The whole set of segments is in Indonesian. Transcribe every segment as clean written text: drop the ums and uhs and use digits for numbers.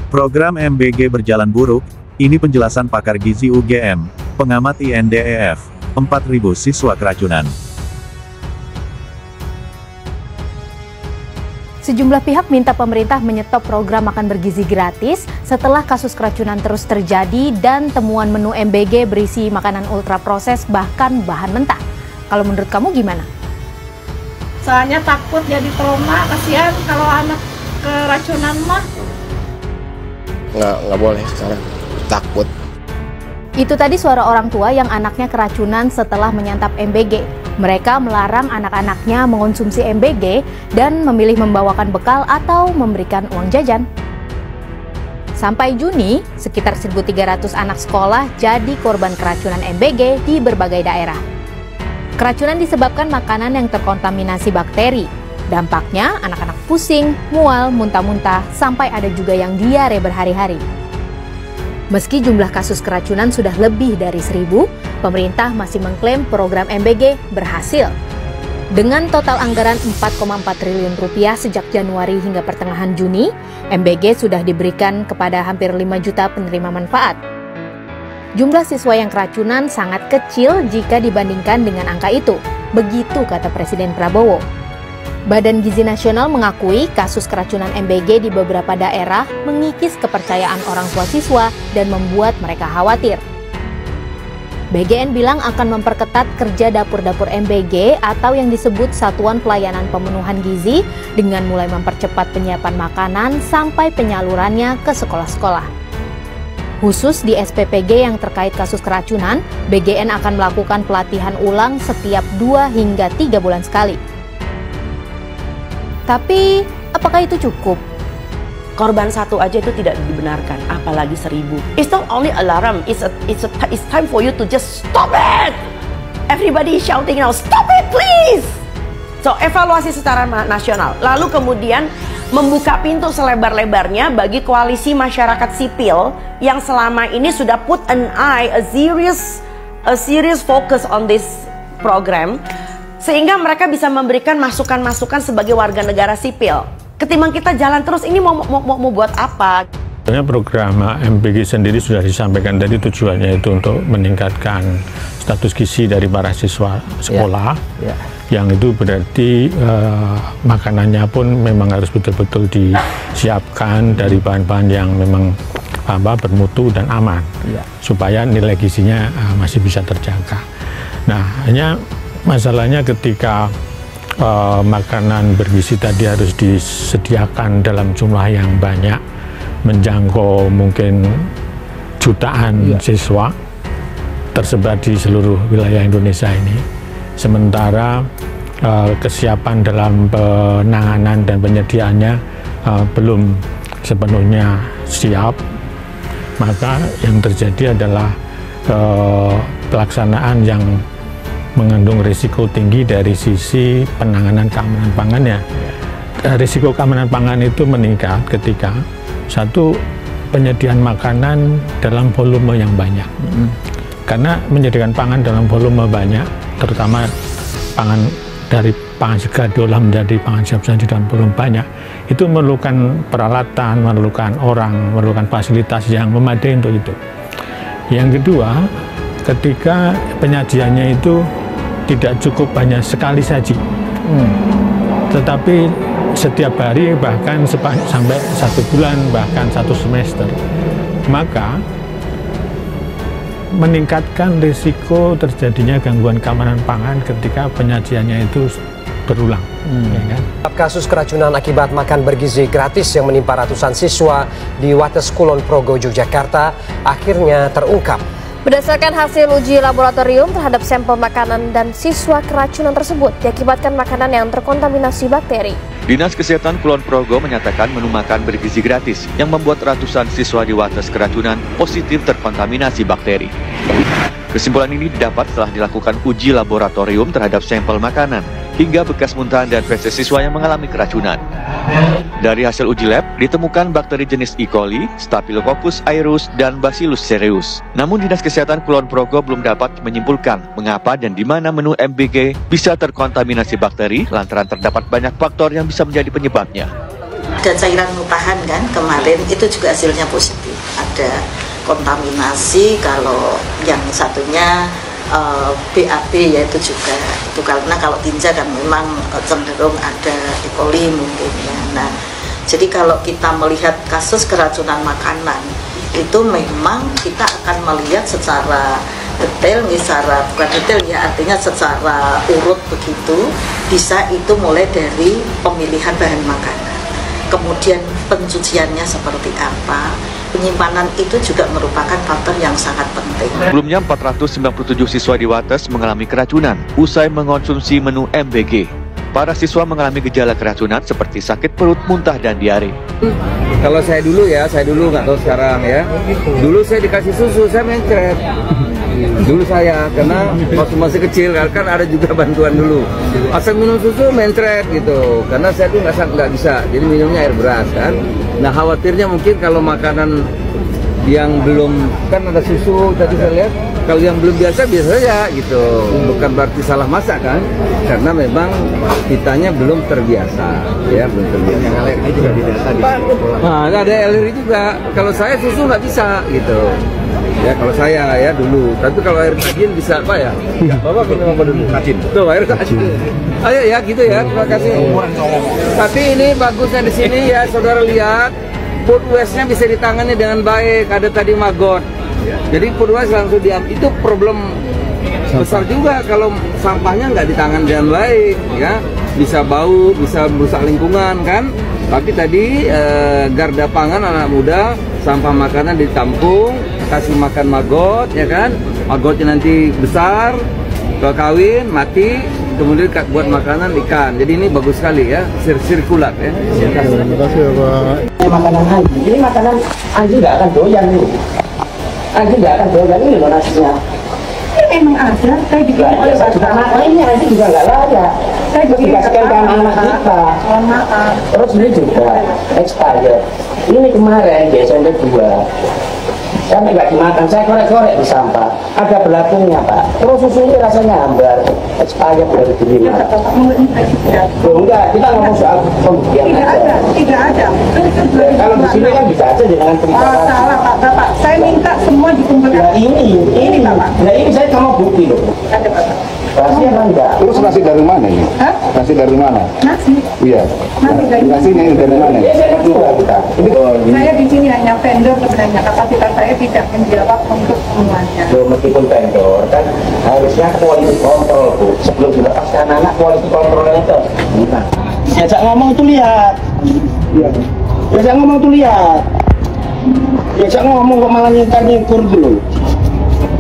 Program MBG berjalan buruk, ini penjelasan pakar gizi UGM, pengamat INDEF, 4.000 siswa keracunan. Sejumlah pihak minta pemerintah menyetop program makan bergizi gratis setelah kasus keracunan terus terjadi dan temuan menu MBG berisi makanan ultraproses bahkan bahan mentah. Kalau menurut kamu gimana? Soalnya takut jadi trauma, kasihan kalau anak keracunan mah. Nggak boleh sekarang, takut. Itu tadi suara orang tua yang anaknya keracunan setelah menyantap MBG. Mereka melarang anak-anaknya mengonsumsi MBG dan memilih membawakan bekal atau memberikan uang jajan. Sampai Juni, sekitar 1.300 anak sekolah jadi korban keracunan MBG di berbagai daerah. Keracunan disebabkan makanan yang terkontaminasi bakteri. Dampaknya anak-anak pusing, mual, muntah-muntah, sampai ada juga yang diare berhari-hari. Meski jumlah kasus keracunan sudah lebih dari 1.000, pemerintah masih mengklaim program MBG berhasil. Dengan total anggaran 4,4 triliun rupiah sejak Januari hingga pertengahan Juni, MBG sudah diberikan kepada hampir 5 juta penerima manfaat. Jumlah siswa yang keracunan sangat kecil jika dibandingkan dengan angka itu, begitu kata Presiden Prabowo. Badan Gizi Nasional mengakui kasus keracunan MBG di beberapa daerah mengikis kepercayaan orang tua siswa dan membuat mereka khawatir. BGN bilang akan memperketat kerja dapur-dapur MBG atau yang disebut Satuan Pelayanan Pemenuhan Gizi dengan mulai mempercepat penyiapan makanan sampai penyalurannya ke sekolah-sekolah. Khusus di SPPG yang terkait kasus keracunan, BGN akan melakukan pelatihan ulang setiap 2 hingga 3 bulan sekali. Tapi, apakah itu cukup? Korban satu aja itu tidak dibenarkan, apalagi 1.000. It's not only alarm, it's time for you to just stop it. Everybody shouting now, stop it please. So evaluasi secara nasional, lalu kemudian membuka pintu selebar-lebarnya bagi koalisi masyarakat sipil yang selama ini sudah put a serious focus on this program. Sehingga mereka bisa memberikan masukan-masukan sebagai warga negara sipil. Ketimbang kita jalan terus, ini mau buat apa? Sebenarnya program MBG sendiri sudah disampaikan tadi, tujuannya itu untuk meningkatkan status gizi dari para siswa sekolah. Yang itu berarti makanannya pun memang harus betul-betul disiapkan dari bahan-bahan yang memang bermutu dan aman. Supaya nilai gizinya masih bisa terjaga. Nah, hanya masalahnya ketika makanan bergizi tadi harus disediakan dalam jumlah yang banyak, menjangkau mungkin jutaan siswa tersebar di seluruh wilayah Indonesia ini. Sementara kesiapan dalam penanganan dan penyediaannya belum sepenuhnya siap, maka yang terjadi adalah pelaksanaan yang mengandung risiko tinggi dari sisi penanganan keamanan pangannya. Risiko keamanan pangan itu meningkat ketika satu, penyediaan makanan dalam volume yang banyak. Karena menyediakan pangan dalam volume banyak, terutama pangan dari pangan segar diolah menjadi pangan siap saji dalam volume banyak, itu memerlukan peralatan, memerlukan orang, memerlukan fasilitas yang memadai untuk itu. Yang kedua, ketika penyajiannya itu tidak cukup hanya sekali saji, tetapi setiap hari, bahkan sampai 1 bulan, bahkan 1 semester, maka meningkatkan risiko terjadinya gangguan keamanan pangan ketika penyajiannya itu berulang. Kasus keracunan akibat makan bergizi gratis yang menimpa ratusan siswa di Wates Kulon Progo, Yogyakarta akhirnya terungkap. Berdasarkan hasil uji laboratorium terhadap sampel makanan dan siswa, keracunan tersebut diakibatkan makanan yang terkontaminasi bakteri. Dinas Kesehatan Kulon Progo menyatakan menu makan bergizi gratis yang membuat ratusan siswa di Wates keracunan positif terkontaminasi bakteri. Kesimpulan ini didapat setelah dilakukan uji laboratorium terhadap sampel makanan hingga bekas muntahan dan feses siswa yang mengalami keracunan. Dari hasil uji lab, ditemukan bakteri jenis E. coli, Staphylococcus aureus, dan Bacillus cereus. Namun Dinas Kesehatan Kulon Progo belum dapat menyimpulkan mengapa dan di mana menu MBG bisa terkontaminasi bakteri lantaran terdapat banyak faktor yang bisa menjadi penyebabnya. ada cairan mutahan kan kemarin, itu juga hasilnya positif. Ada kontaminasi, kalau yang satunya BAB yaitu juga itu, karena kalau tinja kan memang cenderung ada E. coli mungkin ya. Nah, jadi kalau kita melihat kasus keracunan makanan itu memang kita akan melihat secara detail, bukan detail ya, artinya secara urut begitu. Bisa itu mulai dari pemilihan bahan makanan, kemudian pencuciannya seperti apa, penyimpanan itu juga merupakan faktor yang sangat penting. Sebelumnya 497 siswa di Wates mengalami keracunan usai mengonsumsi menu MBG. Para siswa mengalami gejala keracunan seperti sakit perut, muntah, dan diare. Kalau saya dulu nggak tahu sekarang ya. Dulu saya dikasih susu, saya mencret. Dulu saya, karena waktu masih kecil kan ada juga bantuan dulu. Asal minum susu mencret gitu, karena saya tuh nggak bisa, jadi minumnya air beras kan. Nah khawatirnya mungkin kalau makanan yang belum, kan ada susu tadi saya lihat, kalau yang belum biasa saja gitu, bukan berarti salah masak kan, karena memang kitanya belum terbiasa ya, belum terbiasa. Yang alergi juga di data di sekolah. Nah ada alergi juga, kalau saya susu nggak bisa gitu. Ya kalau saya ya dulu, tapi kalau air rajin bisa apa ya? Bapak minum apa dulu? Rajin. Tuh air rajin. Ayo ya gitu ya, terima kasih. Tapi ini bagusnya di sini ya, saudara lihat, food waste-nya bisa ditangani dengan baik. Ada tadi maggot. Jadi food waste langsung diambil. Itu problem besar juga kalau sampahnya nggak ditangani dengan baik, ya. Bisa bau, bisa merusak lingkungan kan. Tapi tadi garda pangan anak muda, sampah makanan ditampung, kasih makan maggot, ya kan? Maggotnya nanti besar, kawin, mati, kemudian buat makanan ikan. Jadi ini bagus sekali ya, sirkular ya. Terima kasih ya Pak. Makanan anjing, ini makanan anjing nggak akan doyan nih. Anjing nggak akan doyan, ini loh nasinya. Ini memang ada, saya juga ada. Ini anjing juga nggak layak. Saya juga dikasihkan ke anak-anak kita. Terus ini juga expired. Ini kemarin di SMP 2. Sampai nggak dimakan, saya korek-korek di sampah. Ada belakunya Pak. Terus susu ini rasanya hambar, expired dari diri. Oh enggak, kita ngomong soal pembuktian aja. Tidak ada. Kalau di sini kan bisa aja dengan perintah. Salah Pak, Bapak. Saya minta semua dikumpulkan. Nah ini Bapak. Nah ini saya mau bukti loh. Ada Bapak. Rahasia kan enggak? Terus nasi dari mana ini? Hah? Nasi dari mana? Nasi. Iya. Nasi ini dari mana? Saya di sini hanya vendor sebenarnya, kapasitas saya tidak menjawab untuk semuanya. Loh, meskipun vendor kan harusnya quality control Bu. Sebelum dilepas ke anak-anak quality control itu. Nah, diajak ngomong tuh lihat. Iya. Diajak ngomong tuh lihat. Diajak ngomong kok malah nyingkar-nyingkur dulu.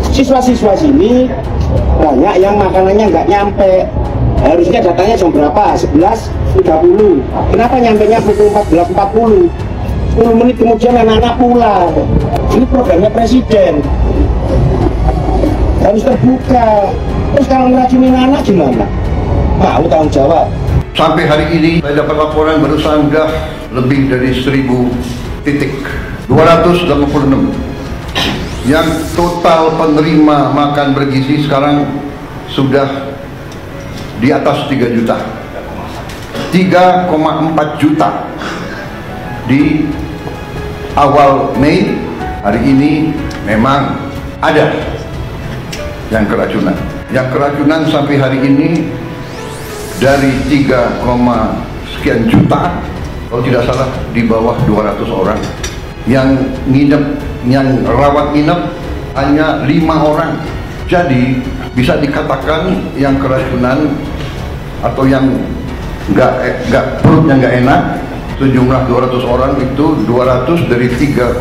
Siswa-siswa sini banyak yang makanannya nggak nyampe. Harusnya datanya jam berapa? 11.30. Kenapa nyampenya pukul 14.40? 10 menit kemudian anak-anak pulang. Ini programnya presiden. Harus terbuka. Terus kalau ngeracunin anak gimana? Mau tanggung jawab. Sampai hari ini saya dapat laporan barusan sudah lebih dari 1.000 titik. 286. Yang total penerima makan bergizi sekarang sudah di atas 3 juta. 3,4 juta di awal Mei. Hari ini memang ada yang keracunan. Yang keracunan sampai hari ini dari 3, sekian juta, kalau tidak salah di bawah 200 orang. Yang nginep, yang rawat inap hanya 5 orang. Jadi bisa dikatakan yang keracunan atau yang nggak perutnya nggak enak sejumlah 200 orang itu 200 dari 3,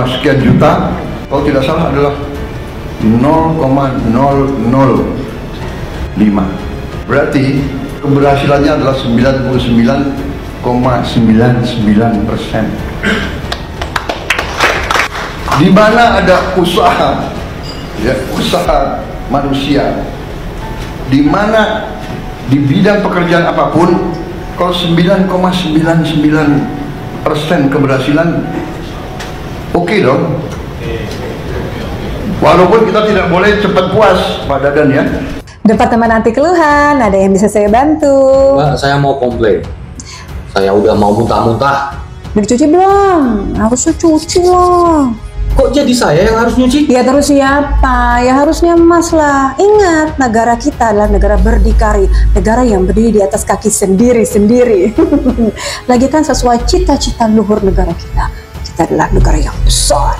sekian juta, kalau tidak salah adalah 0,005. Berarti keberhasilannya adalah 99,99%. Di mana ada usaha, ya, usaha manusia, di mana di bidang pekerjaan apapun, kalau 9,99% keberhasilan, oke dong. Walaupun kita tidak boleh cepat puas, Pak Dadan ya. Departemen Anti Keluhan, ada yang bisa saya bantu? Mbak, saya mau komplain. Saya udah mau muntah-muntah. Dicuci belum? Harusnya cuci lah. Kok jadi saya yang harus nyuci? Ya terus siapa? Ya harusnya Mas lah. Ingat, negara kita adalah negara berdikari, negara yang berdiri di atas kaki sendiri-sendiri. Lagi kan sesuai cita-cita luhur negara kita. Kita adalah negara yang besar.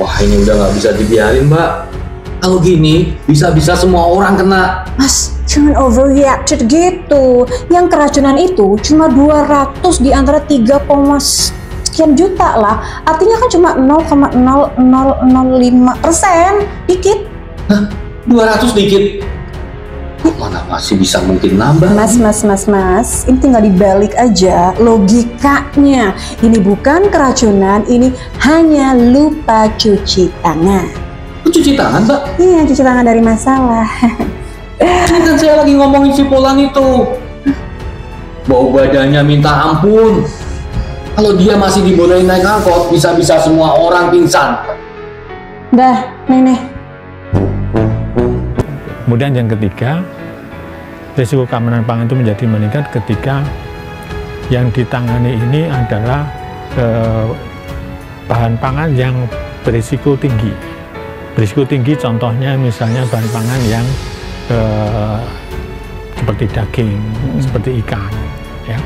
Wah, ini udah nggak bisa dibiarin, Mbak. Kalau gini, bisa-bisa semua orang kena. Mas, jangan overreacted gitu. Yang keracunan itu cuma 200 di antara 3, sekian juta lah. Artinya kan cuma 0,0005%. Dikit. Hah? 200 dikit? Mana masih bisa mungkin nambah? Mas, ini tinggal dibalik aja logikanya. Ini bukan keracunan, ini hanya lupa cuci tangan. Cuci tangan, Mbak? Iya, cuci tangan dari masalah. Ini kan saya lagi ngomongin si Polan itu. Bau badannya minta ampun. Kalau dia masih dibolehin naik angkot, bisa-bisa semua orang pingsan. Dah, Nenek. Kemudian yang ketiga, risiko keamanan pangan itu menjadi meningkat ketika yang ditangani ini adalah bahan pangan yang berisiko tinggi. Berisiko tinggi contohnya misalnya bahan pangan yang seperti daging, seperti ikan, ya.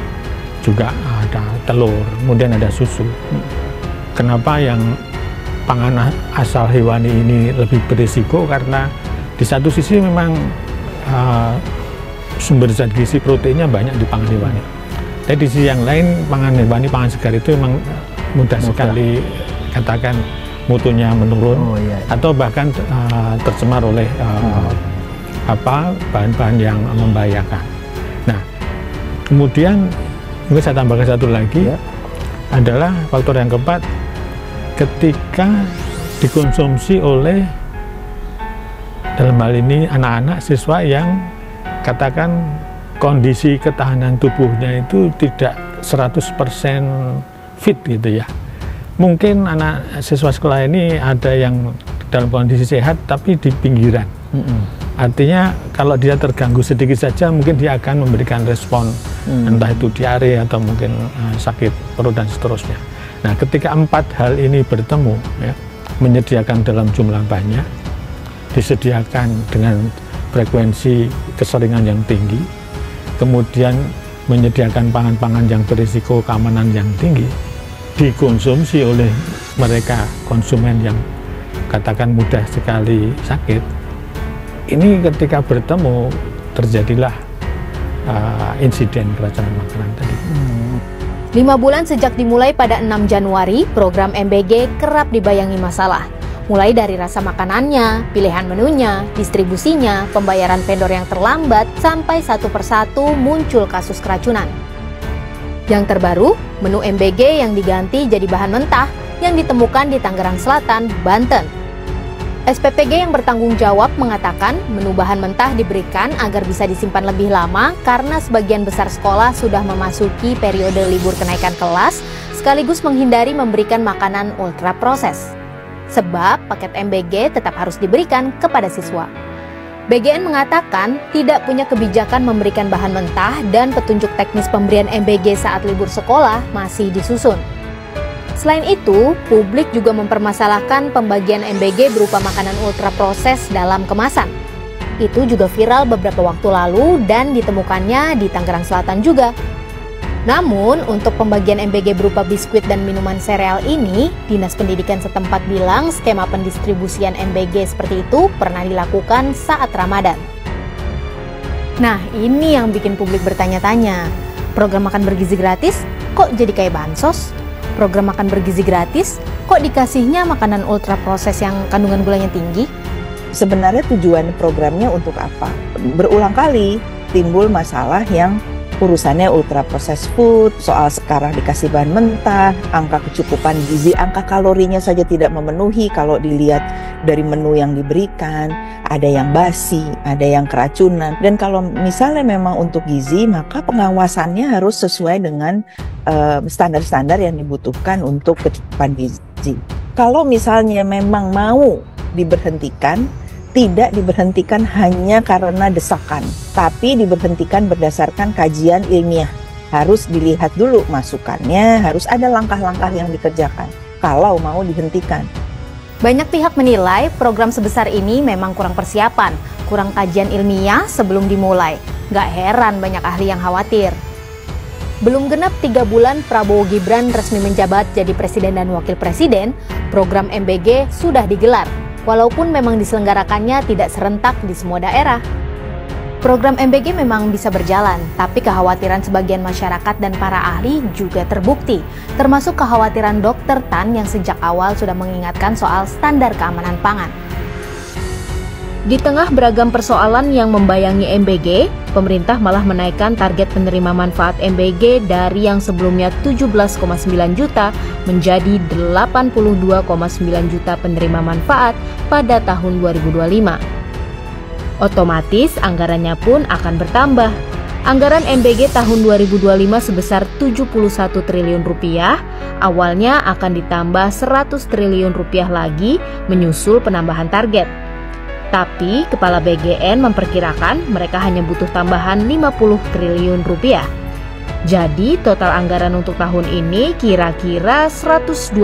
Juga ada telur, kemudian ada susu. Kenapa yang pangan asal hewani ini lebih berisiko? Karena di satu sisi memang sumber zat gizi proteinnya banyak di pangan hewani. Tapi di sisi yang lain pangan hewani, pangan segar itu memang mudah sekali katakan mutunya menurun, atau bahkan tercemar oleh bahan-bahan yang membahayakan. Nah, kemudian mungkin saya tambahkan satu lagi adalah faktor yang keempat, ketika dikonsumsi oleh dalam hal ini anak-anak siswa yang katakan kondisi ketahanan tubuhnya itu tidak 100% fit gitu ya. Mungkin anak siswa sekolah ini ada yang dalam kondisi sehat tapi di pinggiran. Artinya kalau dia terganggu sedikit saja mungkin dia akan memberikan respon entah itu diare atau mungkin sakit perut dan seterusnya. Nah, ketika 4 hal ini bertemu, ya, menyediakan dalam jumlah banyak, disediakan dengan frekuensi keseringan yang tinggi, kemudian menyediakan pangan-pangan yang berisiko keamanan yang tinggi, dikonsumsi oleh mereka konsumen yang katakan mudah sekali sakit, ini ketika bertemu terjadilah insiden keracunan makanan tadi. 5 bulan sejak dimulai pada 6 Januari, program MBG kerap dibayangi masalah. Mulai dari rasa makanannya, pilihan menunya, distribusinya, pembayaran vendor yang terlambat, sampai satu persatu muncul kasus keracunan. Yang terbaru, menu MBG yang diganti jadi bahan mentah yang ditemukan di Tangerang Selatan, Banten. SPPG yang bertanggung jawab mengatakan menu bahan mentah diberikan agar bisa disimpan lebih lama karena sebagian besar sekolah sudah memasuki periode libur kenaikan kelas, sekaligus menghindari memberikan makanan ultra proses. Sebab paket MBG tetap harus diberikan kepada siswa. BGN mengatakan tidak punya kebijakan memberikan bahan mentah dan petunjuk teknis pemberian MBG saat libur sekolah masih disusun. Selain itu, publik juga mempermasalahkan pembagian MBG berupa makanan ultra proses dalam kemasan. Itu juga viral beberapa waktu lalu dan ditemukannya di Tangerang Selatan juga. Namun, untuk pembagian MBG berupa biskuit dan minuman sereal ini, Dinas Pendidikan setempat bilang skema pendistribusian MBG seperti itu pernah dilakukan saat Ramadan. Nah, ini yang bikin publik bertanya-tanya. Program makan bergizi gratis kok jadi kayak bansos? Program makan bergizi gratis kok dikasihnya makanan ultra proses yang kandungan gulanya tinggi? Sebenarnya tujuan programnya untuk apa? Berulang kali timbul masalah yang urusannya ultra processed food, soal sekarang dikasih bahan mentah, angka kecukupan gizi, angka kalorinya saja tidak memenuhi kalau dilihat dari menu yang diberikan, ada yang basi, ada yang keracunan. Dan kalau misalnya memang untuk gizi, maka pengawasannya harus sesuai dengan standar-standar yang dibutuhkan untuk kecukupan gizi. Kalau misalnya memang mau diberhentikan, tidak diberhentikan hanya karena desakan, tapi diberhentikan berdasarkan kajian ilmiah. harus dilihat dulu masukannya, harus ada langkah-langkah yang dikerjakan kalau mau dihentikan. Banyak pihak menilai program sebesar ini memang kurang persiapan, kurang kajian ilmiah sebelum dimulai. Gak heran banyak ahli yang khawatir. Belum genap 3 bulan Prabowo Gibran resmi menjabat jadi presiden dan wakil presiden, program MBG sudah digelar, walaupun memang diselenggarakannya tidak serentak di semua daerah. Program MBG memang bisa berjalan, tapi kekhawatiran sebagian masyarakat dan para ahli juga terbukti, termasuk kekhawatiran Dr. Tan yang sejak awal sudah mengingatkan soal standar keamanan pangan. Di tengah beragam persoalan yang membayangi MBG, pemerintah malah menaikkan target penerima manfaat MBG dari yang sebelumnya 17,9 juta menjadi 82,9 juta penerima manfaat pada tahun 2025. Otomatis anggarannya pun akan bertambah. Anggaran MBG tahun 2025 sebesar 71 triliun rupiah, awalnya akan ditambah 100 triliun rupiah lagi menyusul penambahan target. Tapi Kepala BGN memperkirakan mereka hanya butuh tambahan 50 triliun rupiah. Jadi total anggaran untuk tahun ini kira-kira 121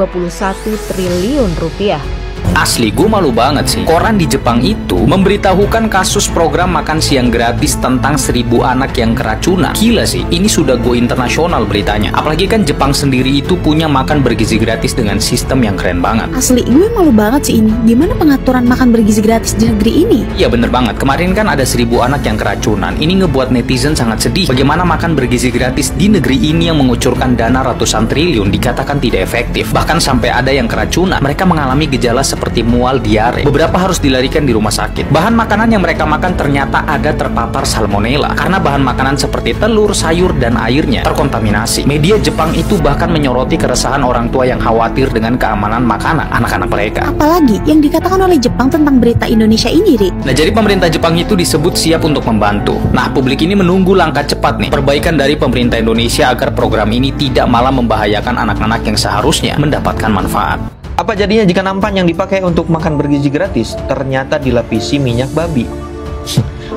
triliun rupiah. Asli, gue malu banget sih. Koran di Jepang itu memberitahukan kasus program makan siang gratis tentang 1000 anak yang keracunan. Gila sih, ini sudah go internasional beritanya. Apalagi kan Jepang sendiri itu punya makan bergizi gratis dengan sistem yang keren banget. Asli, gue malu banget sih ini. Gimana pengaturan makan bergizi gratis di negeri ini? Iya bener banget, kemarin kan ada 1000 anak yang keracunan. Ini ngebuat netizen sangat sedih. Bagaimana makan bergizi gratis di negeri ini yang mengucurkan dana ratusan triliun dikatakan tidak efektif. Bahkan sampai ada yang keracunan. Mereka mengalami gejala seperti mual, diare. Beberapa harus dilarikan di rumah sakit. Bahan makanan yang mereka makan ternyata ada terpapar salmonella karena bahan makanan seperti telur, sayur, dan airnya terkontaminasi. Media Jepang itu bahkan menyoroti keresahan orang tua yang khawatir dengan keamanan makanan anak-anak mereka. Apalagi yang dikatakan oleh Jepang tentang berita Indonesia ini, Rik. Nah, jadi pemerintah Jepang itu disebut siap untuk membantu. Nah, publik ini menunggu langkah cepat nih, perbaikan dari pemerintah Indonesia agar program ini tidak malah membahayakan anak-anak yang seharusnya mendapatkan manfaat. Apa jadinya jika nampan yang dipakai untuk makan bergizi gratis ternyata dilapisi minyak babi?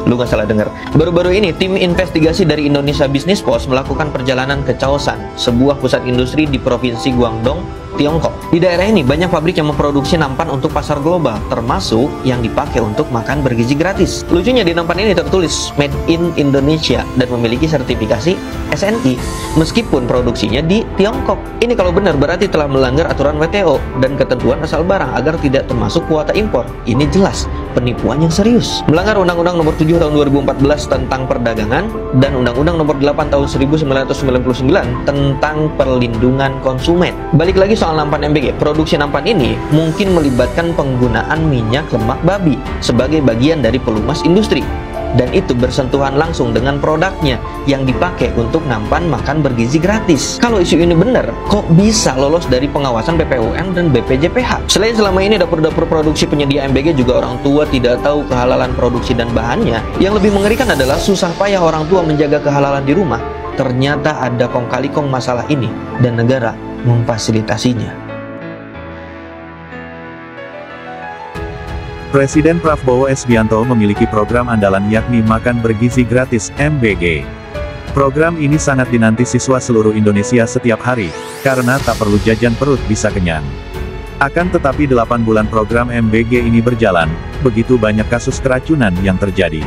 Lu gak salah dengar. Baru-baru ini tim investigasi dari Indonesia Business Post melakukan perjalanan ke Chaoshan, sebuah pusat industri di provinsi Guangdong, Tiongkok. Di daerah ini banyak pabrik yang memproduksi nampan untuk pasar global, termasuk yang dipakai untuk makan bergizi gratis. Lucunya di nampan ini tertulis Made in Indonesia dan memiliki sertifikasi SNI, meskipun produksinya di Tiongkok. Ini kalau benar berarti telah melanggar aturan WTO dan ketentuan asal barang agar tidak termasuk kuota impor. Ini jelas penipuan yang serius. Melanggar Undang-Undang Nomor 7 Tahun 2014 tentang perdagangan dan Undang-Undang Nomor 8 Tahun 1999 tentang perlindungan konsumen. Balik lagi soal nampan MBG, produksi nampan ini mungkin melibatkan penggunaan minyak lemak babi sebagai bagian dari pelumas industri. Dan itu bersentuhan langsung dengan produknya yang dipakai untuk nampan makan bergizi gratis. Kalau isu ini benar, kok bisa lolos dari pengawasan BPOM dan BPJPH? Selain selama ini dapur-dapur produksi penyedia MBG juga orang tua tidak tahu kehalalan produksi dan bahannya. Yang lebih mengerikan adalah susah payah orang tua menjaga kehalalan di rumah. Ternyata ada kong kali kong masalah ini dan negara memfasilitasinya. Presiden Prabowo Subianto memiliki program andalan yakni Makan Bergizi Gratis (MBG). Program ini sangat dinanti siswa seluruh Indonesia setiap hari, karena tak perlu jajan perut bisa kenyang. Akan tetapi 8 bulan program MBG ini berjalan, begitu banyak kasus keracunan yang terjadi.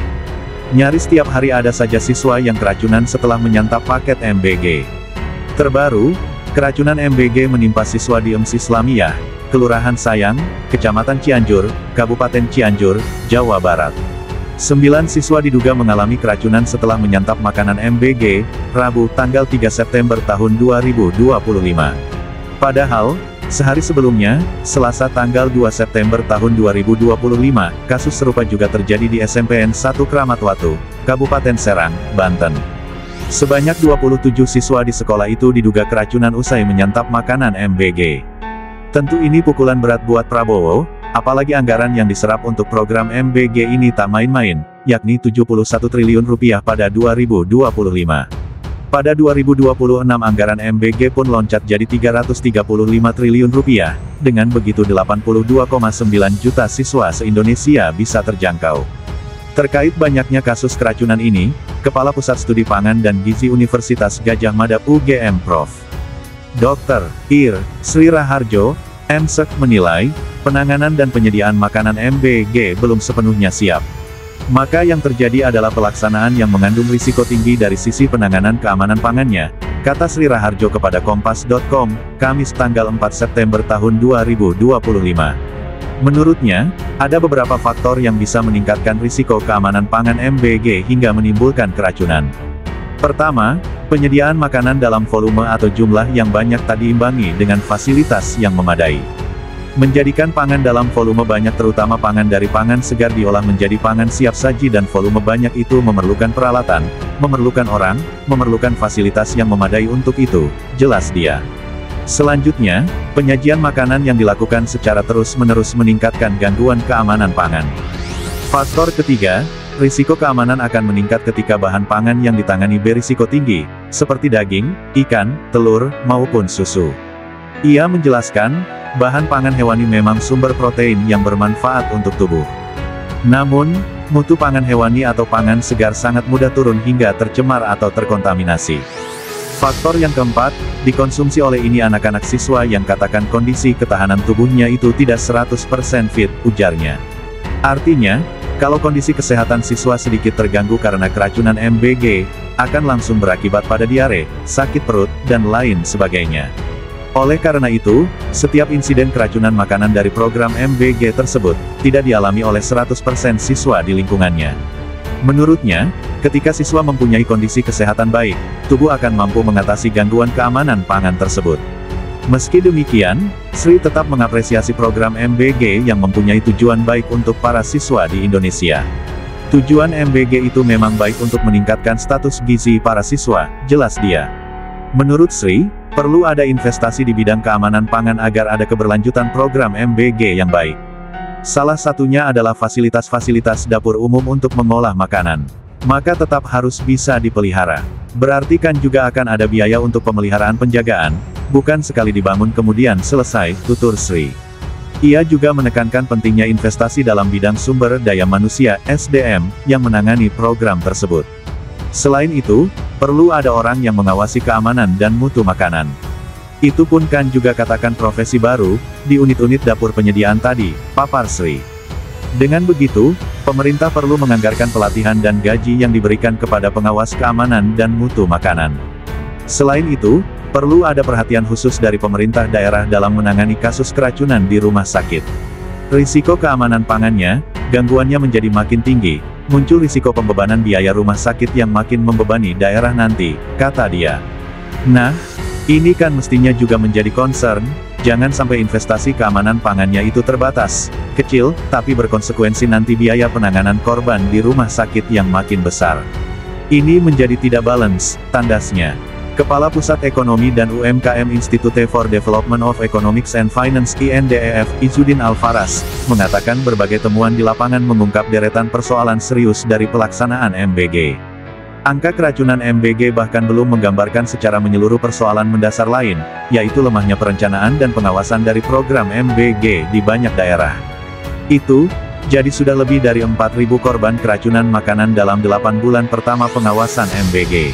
Nyaris setiap hari ada saja siswa yang keracunan setelah menyantap paket MBG. Terbaru, keracunan MBG menimpa siswa di EMS Islamiyah, Kelurahan Sayang, Kecamatan Cianjur, Kabupaten Cianjur, Jawa Barat. 9 siswa diduga mengalami keracunan setelah menyantap makanan MBG, Rabu, tanggal 3 September tahun 2025. Padahal, sehari sebelumnya, Selasa tanggal 2 September tahun 2025, kasus serupa juga terjadi di SMPN 1 Kramat Watu, Kabupaten Serang, Banten. Sebanyak 27 siswa di sekolah itu diduga keracunan usai menyantap makanan MBG. Tentu ini pukulan berat buat Prabowo, apalagi anggaran yang diserap untuk program MBG ini tak main-main, yakni 71 triliun rupiah pada 2025. Pada 2026 anggaran MBG pun loncat jadi 335 triliun rupiah, dengan begitu 82,9 juta siswa se-Indonesia bisa terjangkau. Terkait banyaknya kasus keracunan ini, Kepala Pusat Studi Pangan dan Gizi Universitas Gadjah Mada UGM Prof. Dr. Ir. Sri Raharjo, MSek menilai, penanganan dan penyediaan makanan MBG belum sepenuhnya siap. Maka yang terjadi adalah pelaksanaan yang mengandung risiko tinggi dari sisi penanganan keamanan pangannya, kata Sri Raharjo kepada Kompas.com, Kamis tanggal 4 September tahun 2025. Menurutnya, ada beberapa faktor yang bisa meningkatkan risiko keamanan pangan MBG hingga menimbulkan keracunan. Pertama, penyediaan makanan dalam volume atau jumlah yang banyak tak diimbangi dengan fasilitas yang memadai. Menjadikan pangan dalam volume banyak terutama pangan dari pangan segar diolah menjadi pangan siap saji dan volume banyak itu memerlukan peralatan, memerlukan orang, memerlukan fasilitas yang memadai untuk itu, jelas dia. Selanjutnya, penyajian makanan yang dilakukan secara terus-menerus meningkatkan gangguan keamanan pangan. Faktor ketiga, risiko keamanan akan meningkat ketika bahan pangan yang ditangani berisiko tinggi, seperti daging, ikan, telur, maupun susu. Ia menjelaskan, bahan pangan hewani memang sumber protein yang bermanfaat untuk tubuh. Namun, mutu pangan hewani atau pangan segar sangat mudah turun hingga tercemar atau terkontaminasi. Faktor yang keempat, dikonsumsi oleh ini anak-anak siswa yang katakan kondisi ketahanan tubuhnya itu tidak 100% fit, ujarnya. Artinya, kalau kondisi kesehatan siswa sedikit terganggu karena keracunan MBG, akan langsung berakibat pada diare, sakit perut, dan lain sebagainya. Oleh karena itu, setiap insiden keracunan makanan dari program MBG tersebut, tidak dialami oleh 100% siswa di lingkungannya. Menurutnya, ketika siswa mempunyai kondisi kesehatan baik, tubuh akan mampu mengatasi gangguan keamanan pangan tersebut. Meski demikian, Sri tetap mengapresiasi program MBG yang mempunyai tujuan baik untuk para siswa di Indonesia. Tujuan MBG itu memang baik untuk meningkatkan status gizi para siswa, jelas dia. Menurut Sri, perlu ada investasi di bidang keamanan pangan agar ada keberlanjutan program MBG yang baik. Salah satunya adalah fasilitas-fasilitas dapur umum untuk mengolah makanan. Maka tetap harus bisa dipelihara. Berarti kan juga akan ada biaya untuk pemeliharaan penjagaan, bukan sekali dibangun kemudian selesai, tutur Sri. Ia juga menekankan pentingnya investasi dalam bidang sumber daya manusia, SDM, yang menangani program tersebut. Selain itu, perlu ada orang yang mengawasi keamanan dan mutu makanan. Itu pun kan juga katakan profesi baru, di unit-unit dapur penyediaan tadi, papar Sri. Dengan begitu, pemerintah perlu menganggarkan pelatihan dan gaji yang diberikan kepada pengawas keamanan dan mutu makanan. Selain itu, perlu ada perhatian khusus dari pemerintah daerah dalam menangani kasus keracunan di rumah sakit. Risiko keamanan pangannya, gangguannya menjadi makin tinggi, muncul risiko pembebanan biaya rumah sakit yang makin membebani daerah nanti, kata dia. Nah, ini kan mestinya juga menjadi concern, jangan sampai investasi keamanan pangannya itu terbatas, kecil, tapi berkonsekuensi nanti biaya penanganan korban di rumah sakit yang makin besar. Ini menjadi tidak balance, tandasnya. Kepala Pusat Ekonomi dan UMKM Institute for Development of Economics and Finance INDEF, Izzuddin Alfaras, mengatakan berbagai temuan di lapangan mengungkap deretan persoalan serius dari pelaksanaan MBG. Angka keracunan MBG bahkan belum menggambarkan secara menyeluruh persoalan mendasar lain, yaitu lemahnya perencanaan dan pengawasan dari program MBG di banyak daerah. Itu, jadi sudah lebih dari 4.000 korban keracunan makanan dalam 8 bulan pertama pengawasan MBG.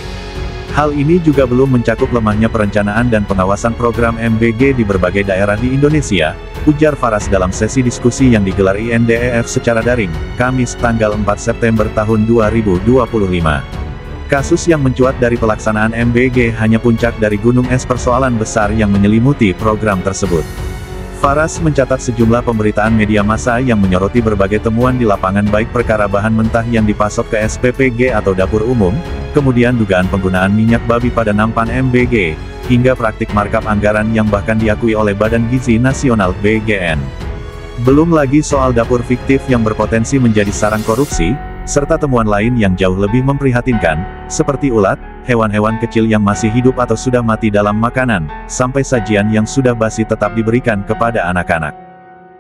Hal ini juga belum mencakup lemahnya perencanaan dan pengawasan program MBG di berbagai daerah di Indonesia, ujar Faras dalam sesi diskusi yang digelar INDEF secara daring, Kamis tanggal 4 September tahun 2025. Kasus yang mencuat dari pelaksanaan MBG hanya puncak dari gunung es persoalan besar yang menyelimuti program tersebut. Faras mencatat sejumlah pemberitaan media massa yang menyoroti berbagai temuan di lapangan baik perkara bahan mentah yang dipasok ke SPPG atau dapur umum, kemudian dugaan penggunaan minyak babi pada nampan MBG, hingga praktik markup anggaran yang bahkan diakui oleh Badan Gizi Nasional BGN. Belum lagi soal dapur fiktif yang berpotensi menjadi sarang korupsi, serta temuan lain yang jauh lebih memprihatinkan, seperti ulat, hewan-hewan kecil yang masih hidup atau sudah mati dalam makanan, sampai sajian yang sudah basi tetap diberikan kepada anak-anak.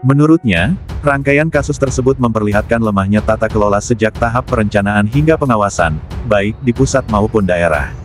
Menurutnya, rangkaian kasus tersebut memperlihatkan lemahnya tata kelola sejak tahap perencanaan hingga pengawasan, baik di pusat maupun daerah.